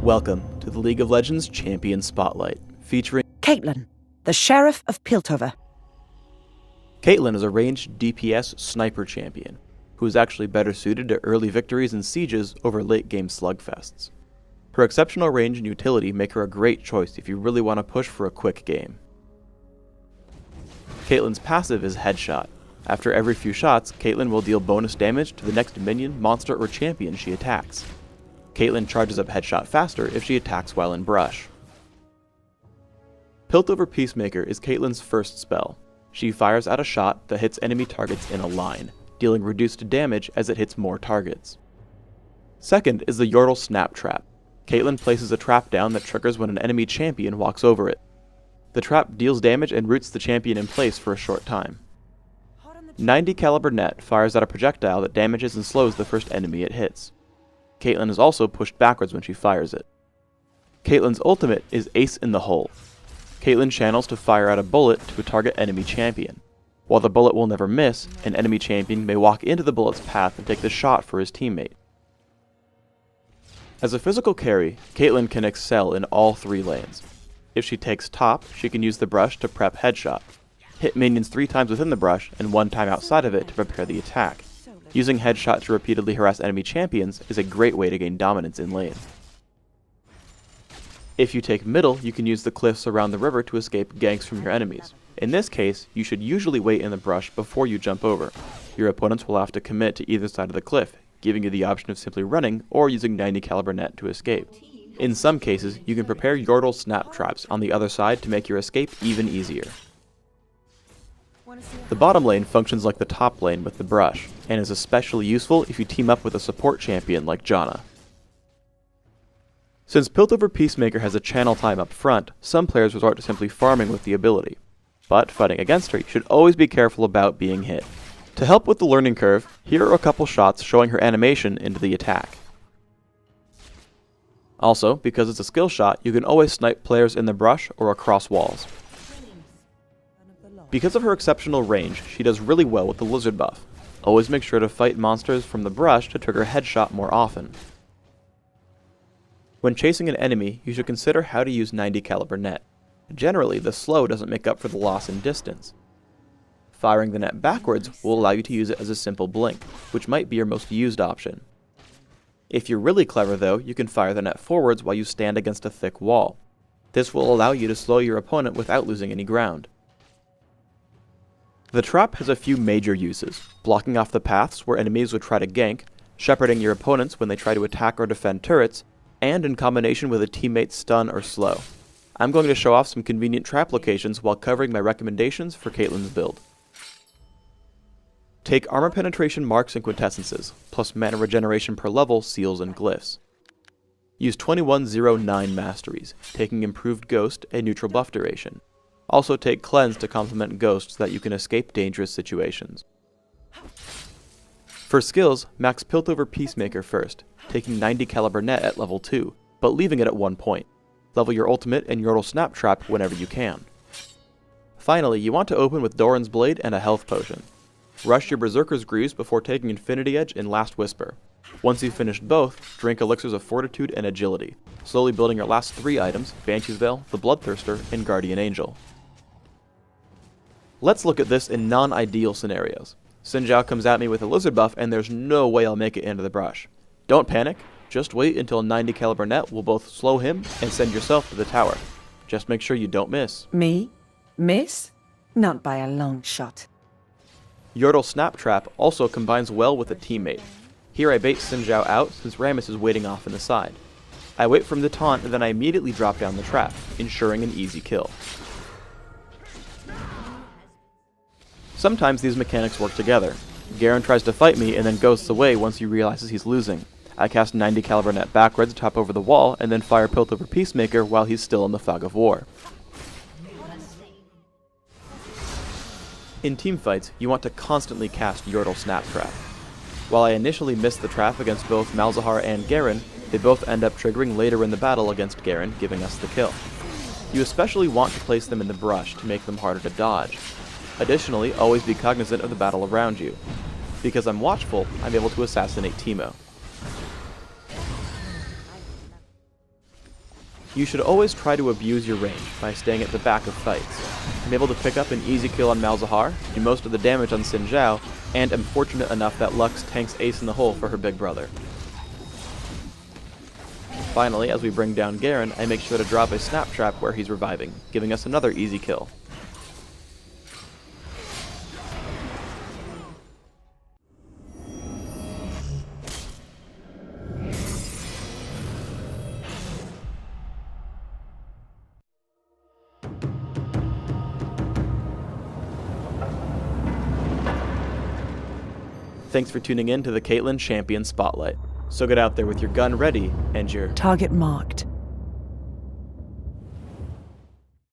Welcome to the League of Legends Champion Spotlight, featuring Caitlyn, the Sheriff of Piltover. Caitlyn is a ranged DPS sniper champion, who is actually better suited to early victories and sieges over late-game slugfests. Her exceptional range and utility make her a great choice if you really want to push for a quick game. Caitlyn's passive is Headshot. After every few shots, Caitlyn will deal bonus damage to the next minion, monster, or champion she attacks. Caitlyn charges up Headshot faster if she attacks while in brush. Piltover Peacemaker is Caitlyn's first spell. She fires out a shot that hits enemy targets in a line, dealing reduced damage as it hits more targets. Second is the Yordle Snap Trap. Caitlyn places a trap down that triggers when an enemy champion walks over it. The trap deals damage and roots the champion in place for a short time. 90 caliber net fires out a projectile that damages and slows the first enemy it hits. Caitlyn is also pushed backwards when she fires it. Caitlyn's ultimate is Ace in the Hole. Caitlyn channels to fire out a bullet to a target enemy champion. While the bullet will never miss, an enemy champion may walk into the bullet's path and take the shot for his teammate. As a physical carry, Caitlyn can excel in all three lanes. If she takes top, she can use the brush to prep Headshot, hit minions 3 times within the brush and 1 time outside of it to prepare the attack. Using Headshot to repeatedly harass enemy champions is a great way to gain dominance in lane. If you take middle, you can use the cliffs around the river to escape ganks from your enemies. In this case, you should usually wait in the brush before you jump over. Your opponents will have to commit to either side of the cliff, giving you the option of simply running or using 90 caliber net to escape. In some cases, you can prepare Yordle Snap Traps on the other side to make your escape even easier. The bottom lane functions like the top lane with the brush, and is especially useful if you team up with a support champion like Janna. Since Piltover Peacemaker has a channel time up front, some players resort to simply farming with the ability. But fighting against her, you should always be careful about being hit. To help with the learning curve, here are a couple shots showing her animation into the attack. Also, because it's a skill shot, you can always snipe players in the brush or across walls. Because of her exceptional range, she does really well with the lizard buff. Always make sure to fight monsters from the brush to trigger Headshot more often. When chasing an enemy, you should consider how to use 90 caliber net. Generally, the slow doesn't make up for the loss in distance. Firing the net backwards will allow you to use it as a simple blink, which might be your most used option. If you're really clever though, you can fire the net forwards while you stand against a thick wall. This will allow you to slow your opponent without losing any ground. The trap has a few major uses, blocking off the paths where enemies would try to gank, shepherding your opponents when they try to attack or defend turrets, and in combination with a teammate's stun or slow. I'm going to show off some convenient trap locations while covering my recommendations for Caitlyn's build. Take armor penetration marks and quintessences, plus mana regeneration per level, seals, and glyphs. Use 2109 masteries, taking improved ghost and neutral buff duration. Also take cleanse to complement ghost so that you can escape dangerous situations. For skills, max Piltover Peacemaker first, taking 90 caliber net at level 2, but leaving it at 1 point. Level your ultimate and Yordle Snap Trap whenever you can. Finally, you want to open with Doran's Blade and a health potion. Rush your Berserker's Greaves before taking Infinity Edge and Last Whisper. Once you've finished both, drink Elixirs of Fortitude and Agility, slowly building your last 3 items, Banshee's Veil, the Bloodthirster, and Guardian Angel. Let's look at this in non-ideal scenarios. Xin Zhao comes at me with a lizard buff and there's no way I'll make it into the brush. Don't panic, just wait until 90 caliber net will both slow him and send yourself to the tower. Just make sure you don't miss. Me? Miss? Not by a long shot. Yordle Snap Trap also combines well with a teammate. Here I bait Xin Zhao out since Rammus is waiting off in the side. I wait for him to taunt and then I immediately drop down the trap, ensuring an easy kill. Sometimes these mechanics work together. Garen tries to fight me and then ghosts away once he realizes he's losing. I cast 90 caliber net backwards to top over the wall and then fire Piltover Peacemaker while he's still in the fog of war. In teamfights, you want to constantly cast Yordle Snap Trap. While I initially missed the trap against both Malzahar and Garen, they both end up triggering later in the battle against Garen, giving us the kill. You especially want to place them in the brush to make them harder to dodge. Additionally, always be cognizant of the battle around you. Because I'm watchful, I'm able to assassinate Teemo. You should always try to abuse your range by staying at the back of fights. I'm able to pick up an easy kill on Malzahar, do most of the damage on Xin Zhao, and am fortunate enough that Lux tanks Ace in the hole for her big brother. Finally, as we bring down Garen, I make sure to drop a snap trap where he's reviving, giving us another easy kill. Thanks for tuning in to the Caitlyn Champion Spotlight. So get out there with your gun ready and your Target marked.